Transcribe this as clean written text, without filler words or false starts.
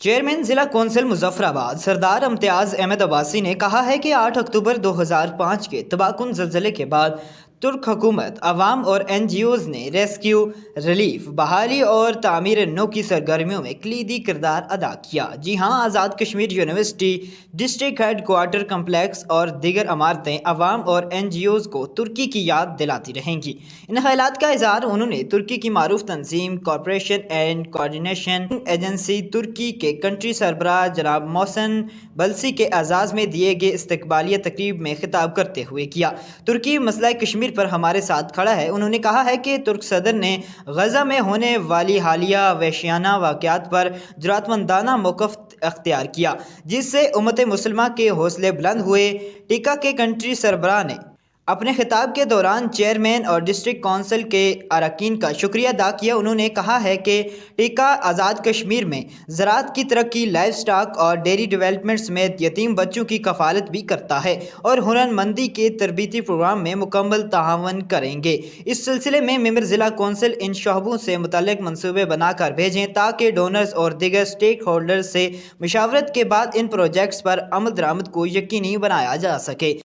Chairman ضلع council Muzaffarabad سردار امتیاز احمد عباسی نے کہا ہے کہ 8 اکتوبر 2005 کے تباہ کن زلزلے کے بعد ترک حکومت، عوام اور این جی اوز نے ریسکیو، ریلیف، بحالی اور تعمیر نو کی سرگرمیوں میں کلیدی کردار ادا کیا۔ جی ہاں، Azad Kashmir university, district head quarter complex اور دیگر عمارتیں عوام اور این جی اوز کو ترکی کی یاد دلاتی رہیں گی۔ ان خیالات کا اظہار انہوں نے ترکی کی معروف تنظیم کوآپریشن اینڈ کوآرڈینیشن ایجنسی ترکی کے کنٹری سربراہ جناب محسن بلسی کے اعزاز میں دیے گئے استقبالیہ تقریب میں خطاب کرتے ہوئے کیا۔ ترکی مسئلہ کشمیر پر ہمارے ساتھ کھڑا ہے۔ انہوں نے کہا ہے کہ ترک صدر نے غزہ میں ہونے والی حالیہ وحشیانہ واقعات پر جرأتمندانہ موقف اختیار کیا، جس سے امت مسلمہ کے حوصلے بلند ہوئے۔ ٹیکا کے کنٹری سربراہ نے اپنے خطاب کے دوران چیئرمین اور ڈسٹرکٹ کونسل کے اراکین کا شکریہ ادا کیا۔ انہوں نے کہا ہے کہ ٹیکا آزاد کشمیر میں زراعت کی ترقی، لائف سٹاک اور ڈیری ڈیولپمنٹ سمیت یتیم بچوں کی کفالت بھی کرتا ہے اور ہنر مندی کے تربیتی پروگرام میں مکمل تعاون کریں گے۔ اس سلسلے میں ممبر ضلع کونسل ان شعبوں سے متعلق منصوبے بنا کر بھیجیں تاکہ ڈونرز اور دیگر اسٹیک ہولڈرز سے مشاورت کے بعد ان پروجیکٹس پر عمل درآمد کو یقینی بنایا جا سکے۔